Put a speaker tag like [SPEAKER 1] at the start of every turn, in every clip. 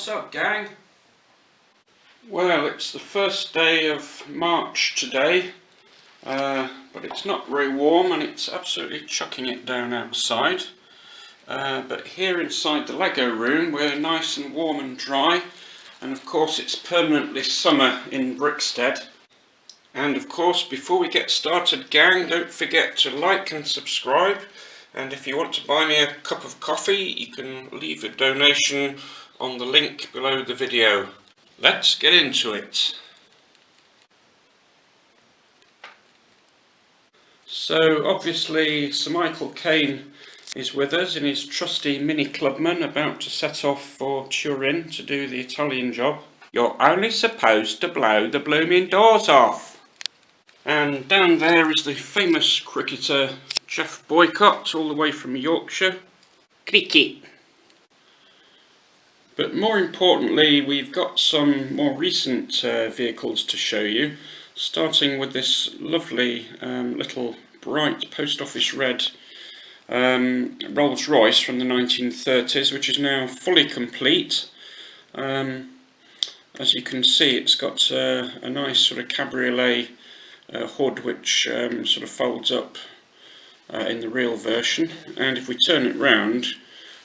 [SPEAKER 1] What's up, gang? Well, it's the first day of March today, but it's not very warm and it's absolutely chucking it down outside. But here inside the Lego room we're nice and warm and dry, and of course it's permanently summer in Brixted. And of course, before we get started, gang, don't forget to like and subscribe, and if you want to buy me a cup of coffee you can leave a donation on the link below the video. Let's get into it. So obviously Sir Michael Caine is with us in his trusty mini Clubman, about to set off for Turin to do the Italian job. You're only supposed to blow the blooming doors off. And down there is the famous cricketer Jeff Boycott, all the way from Yorkshire. Cricket. But more importantly, we've got some more recent vehicles to show you, starting with this lovely little bright post office red Rolls Royce from the 1930s, which is now fully complete. As you can see, it's got a nice sort of cabriolet hood which sort of folds up in the real version, and if we turn it round,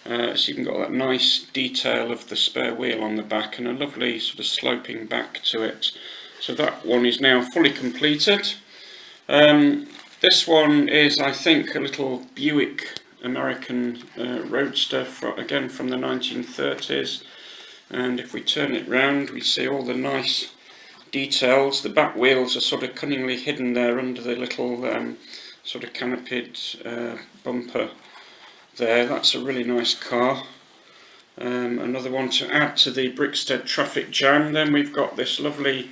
[SPEAKER 1] so you can got that nice detail of the spare wheel on the back and a lovely sort of sloping back to it. So that one is now fully completed. This one is, I think, a little Buick American Roadster, again from the 1930s. And if we turn it round, we see all the nice details. The back wheels are sort of cunningly hidden there under the little sort of canopied bumper there. That's a really nice car. Another one to add to the Brixted traffic jam. Then we've got this lovely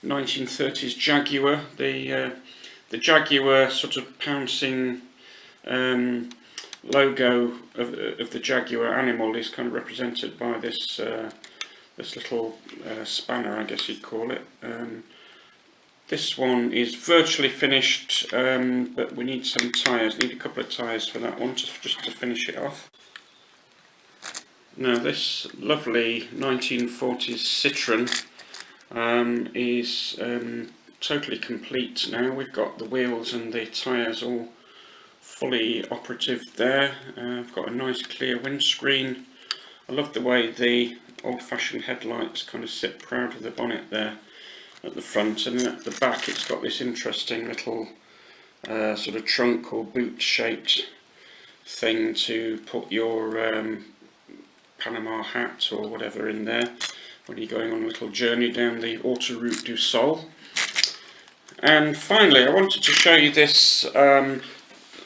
[SPEAKER 1] 1930s Jaguar. The Jaguar sort of pouncing logo of the Jaguar animal is kind of represented by this this little spanner, I guess you'd call it. This one is virtually finished, but we need some tyres. Need a couple of tyres for that one, just to finish it off. Now this lovely 1940s Citroen is totally complete now. We've got the wheels and the tyres all fully operative there. I've got a nice clear windscreen. I love the way the old-fashioned headlights kind of sit proud of the bonnet there at the front, and then at the back it's got this interesting little sort of trunk or boot shaped thing to put your Panama hat or whatever in there when you're going on a little journey down the Autoroute du Sol. And finally, I wanted to show you this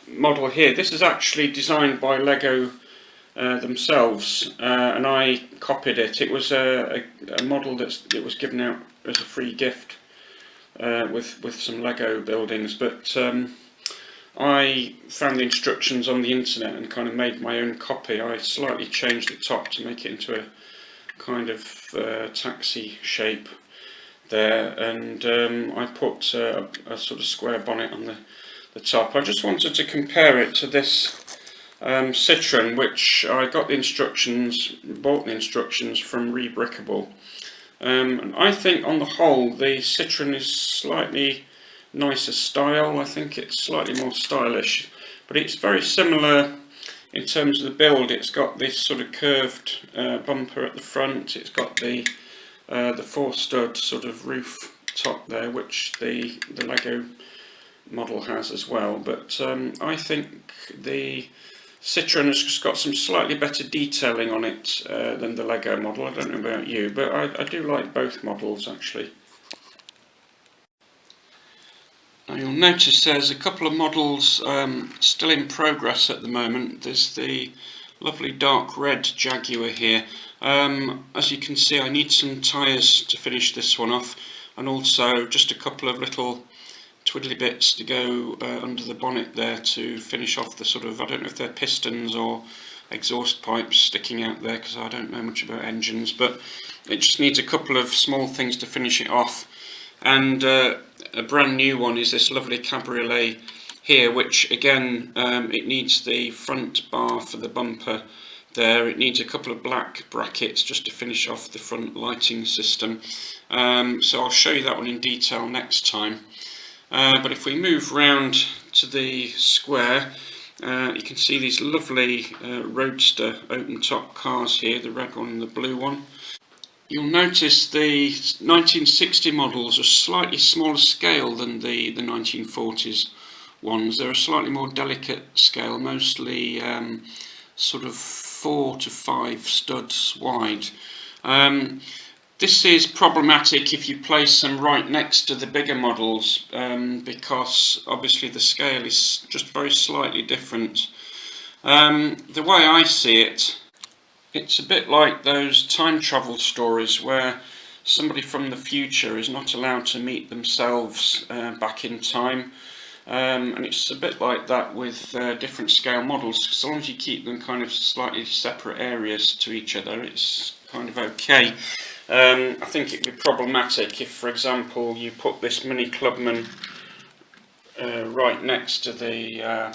[SPEAKER 1] model here. This is actually designed by Lego themselves, and I copied it. It was a model that was given out as a free gift with some Lego buildings, but I found the instructions on the internet and kind of made my own copy. I slightly changed the top to make it into a kind of taxi shape there, and I put a sort of square bonnet on the top. I just wanted to compare it to this Citroen, which I got the instructions, bought the instructions from Rebrickable. And I think on the whole the Citroen is slightly nicer style. I think it's slightly more stylish, but it's very similar in terms of the build. It's got this sort of curved bumper at the front. It's got the 4-stud sort of roof top there, which the Lego model has as well. But I think the Citroen has just got some slightly better detailing on it than the Lego model. I don't know about you, but I do like both models actually. Now you'll notice there's a couple of models still in progress at the moment. There's the lovely dark red Jaguar here. As you can see, I need some tyres to finish this one off, and also just a couple of little twiddly bits to go under the bonnet there to finish off the sort of, I don't know if they're pistons or exhaust pipes sticking out there, because I don't know much about engines, but it just needs a couple of small things to finish it off. And a brand new one is this lovely cabriolet here, which again it needs the front bar for the bumper there. It needs a couple of black brackets just to finish off the front lighting system. So I'll show you that one in detail next time. But if we move round to the square, you can see these lovely roadster open top cars here, the red one and the blue one. You'll notice the 1960 models are slightly smaller scale than the 1940s ones. They're a slightly more delicate scale, mostly sort of 4 to 5 studs wide. This is problematic if you place them right next to the bigger models, because obviously the scale is just very slightly different. The way I see it, it's a bit like those time travel stories where somebody from the future is not allowed to meet themselves back in time. And it's a bit like that with different scale models. As long as you keep them kind of slightly separate areas to each other, it's kind of okay. I think it would be problematic if, for example, you put this mini Clubman right next to the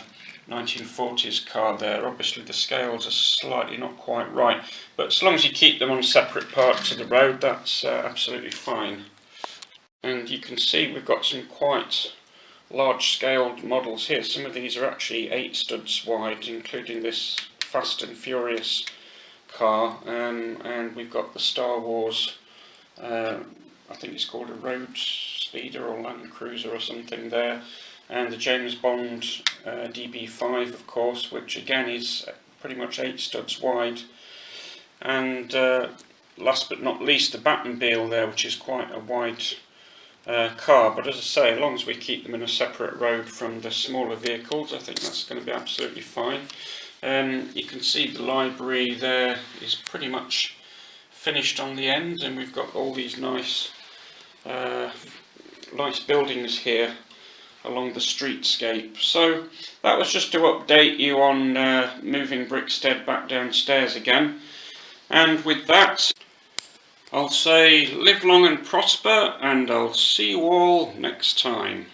[SPEAKER 1] 1940s car there. Obviously the scales are slightly not quite right, but as long as you keep them on separate parts of the road, that's absolutely fine. And you can see we've got some quite large scaled models here. Some of these are actually 8 studs wide, including this Fast and Furious car, and we've got the Star Wars, I think it's called a Road Speeder or Land Cruiser or something there, and the James Bond DB5, of course, which again is pretty much 8 studs wide, and last but not least the Batmobile there, which is quite a wide car. But as I say, as long as we keep them in a separate road from the smaller vehicles, I think that's going to be absolutely fine. You can see the library there is pretty much finished on the end, and we've got all these nice buildings here along the streetscape. So that was just to update you on moving Brickstead back downstairs again. And with that, I'll say live long and prosper, and I'll see you all next time.